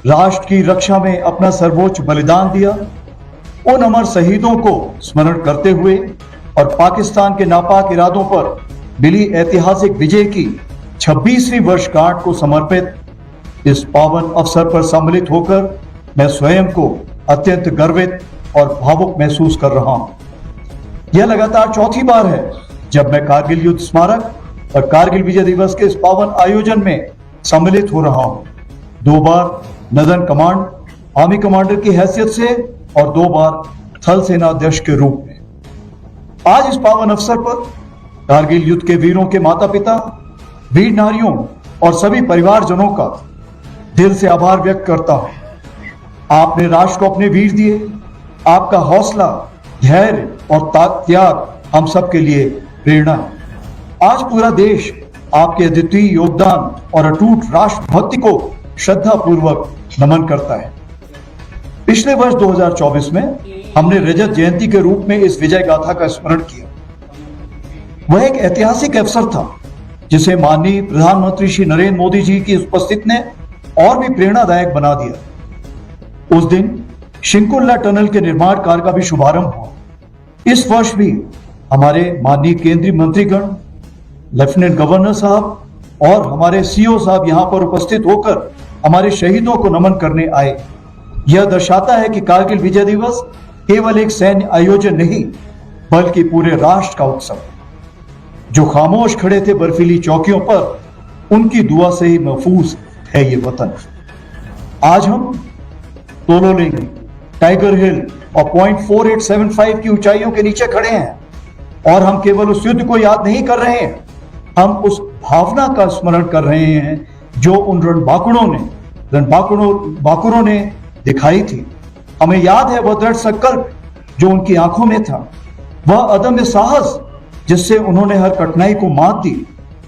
राष्ट्र की रक्षा में अपना सर्वोच्च बलिदान दिया, उन अमर शहीदों को स्मरण करते हुए और पाकिस्तान के नापाक इरादों पर मिली ऐतिहासिक विजय की 26वीं वर्षगांठ को समर्पित इस पावन अवसर पर सम्मिलित होकर मैं स्वयं को अत्यंत गर्वित और भावुक महसूस कर रहा हूं। यह लगातार चौथी बार है जब मैं कारगिल युद्ध स्मारक और कारगिल विजय दिवस के इस पावन आयोजन में सम्मिलित हो रहा हूं। 2 बार नदन कमांड आर्मी कमांडर की हैसियत से और 2 बार थल सेना अध्यक्ष के रूप में। आज इस पावन अवसर पर कारगिल युद्ध के वीरों के माता पिता, वीर नारियों और सभी परिवारजनों का दिल से आभार व्यक्त करता हूं। आपने राष्ट्र को अपने वीर दिए। आपका हौसला, धैर्य और त्याग हम सब के लिए प्रेरणा है। आज पूरा देश आपके अद्वितीय योगदान और अटूट राष्ट्रभक्ति को श्रद्धा पूर्वक नमन करता है। पिछले वर्ष 2024 में हमने रजत जयंती के रूप में इस विजय गाथा का स्मरण किया। वह एक ऐतिहासिक अवसर था जिसे माननीय प्रधानमंत्री श्री नरेंद्र मोदी जी की उपस्थिति ने और भी प्रेरणादायक बना दिया। उस दिन शिंकुल्ला टनल के निर्माण कार्य का भी शुभारंभ हुआ। इस वर्ष भी हमारे माननीय केंद्रीय मंत्रीगण, लेफ्टिनेंट गवर्नर साहब और हमारे सीओ साहब यहां पर उपस्थित होकर हमारे शहीदों को नमन करने आए। यह दर्शाता है कि कारगिल विजय दिवस केवल एक सैन्य आयोजन नहीं बल्कि पूरे राष्ट्र का उत्सव। जो खामोश खड़े थे बर्फीली चौकियों पर, उनकी दुआ से ही महफूज है ये वतन। आज हम तोलोलिंग, टाइगर हिल और पॉइंट 4875 की ऊंचाइयों के नीचे खड़े हैं और हम केवल उस युद्ध को याद नहीं कर रहे हैं, हम उस भावना का स्मरण कर रहे हैं जो उन रणबांकुरों ने दिखाई थी। हमें याद है वह दृढ़ संकल्प जो उनकी आंखों में था, वह अदम्य साहस जिससे उन्होंने हर कठिनाई को मात दी।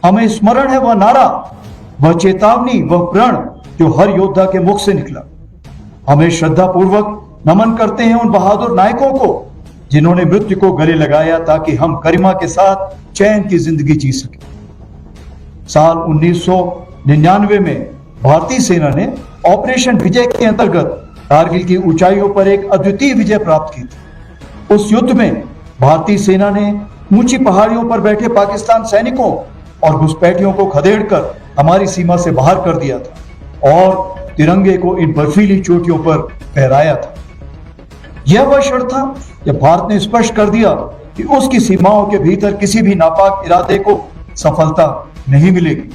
हमें स्मरण है वह नारा, वह चेतावनी, वह प्रण जो हर योद्धा के मुख से निकला। हमें श्रद्धा पूर्वक नमन करते हैं उन बहादुर नायकों को जिन्होंने मृत्यु को गले लगाया ताकि हम गरिमा के साथ चैन की जिंदगी जी सके। साल 1999 में भारतीय सेना ने ऑपरेशन विजय के अंतर्गत कारगिल की ऊंचाइयों पर एक अद्वितीय विजय प्राप्त की थी। उस युद्ध में भारतीय सेना ने ऊंची पहाड़ियों पर बैठे पाकिस्तान सैनिकों और घुसपैठियों को खदेड़कर हमारी सीमा से बाहर कर दिया था और तिरंगे को इन बर्फीली चोटियों पर फहराया था। यह वह क्षण था जब भारत ने स्पष्ट कर दिया कि उसकी सीमाओं के भीतर किसी भी नापाक इरादे को सफलता नहीं मिलेगी।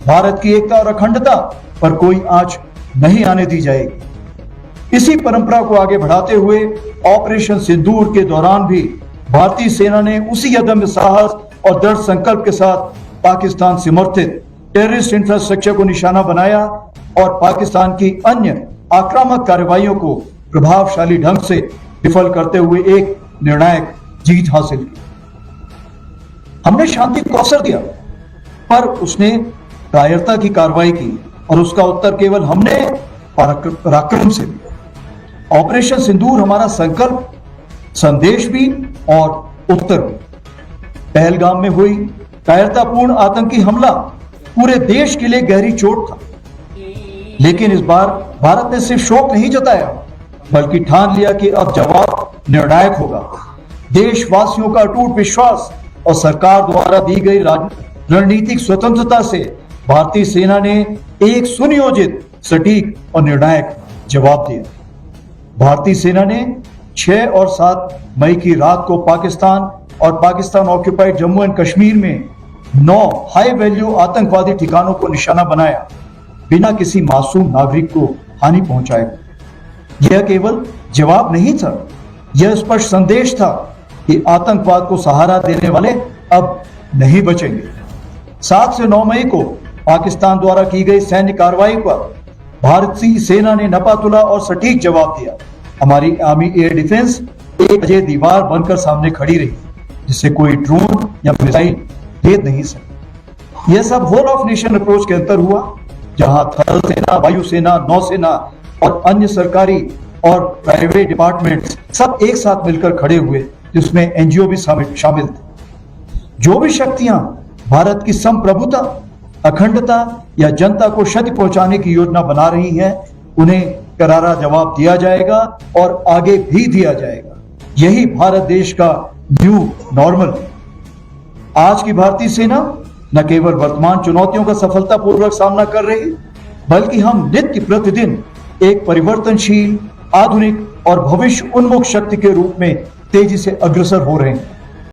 भारत की एकता और अखंडता पर कोई आंच नहीं आने दी जाएगी। इसी परंपरा को आगे बढ़ाते हुए ऑपरेशन सिंदूर के दौरान भी भारतीय सेना ने उसी अदम्य साहस और दृढ़ संकल्प के साथ पाकिस्तान समर्थित टेररिस्ट इंफ्रास्ट्रक्चर को निशाना बनाया और पाकिस्तान की अन्य आक्रामक कार्रवाइयों को प्रभावशाली ढंग से विफल करते हुए एक निर्णायक जीत हासिल की। हमने शांति को अवसर दिया, पर उसने कायरता की कार्रवाई की और उसका उत्तर केवल हमने पराक्रम से दिया। ऑपरेशन सिंदूर हमारा संकल्प, संदेश भी और उत्तर भी। पहलगाम में हुई कायरतापूर्ण आतंकी हमला पूरे देश के लिए गहरी चोट था, लेकिन इस बार भारत ने सिर्फ शोक नहीं जताया बल्कि ठान लिया कि अब जवाब निर्णायक होगा। देशवासियों का अटूट विश्वास और सरकार द्वारा दी गई रणनीतिक स्वतंत्रता से भारतीय सेना ने एक सुनियोजित, सटीक और निर्णायक जवाब दिया। भारतीय सेना ने 6 और 7 मई की रात को पाकिस्तान और पाकिस्तान ऑक्यूपाइड जम्मू एंड कश्मीर में 9 हाई वैल्यू आतंकवादी ठिकानों को निशाना बनाया बिना किसी मासूम नागरिक को हानि पहुंचाए। यह केवल जवाब नहीं था, यह स्पष्ट संदेश था कि आतंकवाद को सहारा देने वाले अब नहीं बचेंगे। 7 से 9 मई को पाकिस्तान द्वारा की गई सैन्य कार्रवाई पर भारतीय सेना ने नपातुला और सटीक जवाब दिया। हमारी आर्मी एयर डिफेंस एक अजय दीवार बनकर सामने खड़ी रही जिसे कोई ड्रोन या मिसाइल भेद नहीं सकता। यह सब होल ऑफ नेशन अप्रोच के अंतर हुआ, जहां थल सेना, वायुसेना, नौसेना और अन्य सरकारी और प्राइवेट डिपार्टमेंट्स सब एक साथ मिलकर खड़े हुए, जिसमें एनजीओ भी शामिल थे। जो भी शक्तियां भारत की संप्रभुता, अखंडता या जनता को क्षति पहुंचाने की योजना बना रही हैं, उन्हें करारा जवाब दिया जाएगा और आगे भी दिया जाएगा। यही भारत देश का न्यू नॉर्मल है। आज की भारतीय सेना न केवल वर्तमान चुनौतियों का सफलतापूर्वक सामना कर रही, बल्कि हम नित्य प्रतिदिन एक परिवर्तनशील, आधुनिक और भविष्य उन्मुख शक्ति के रूप में तेजी से अग्रसर हो रहे हैं।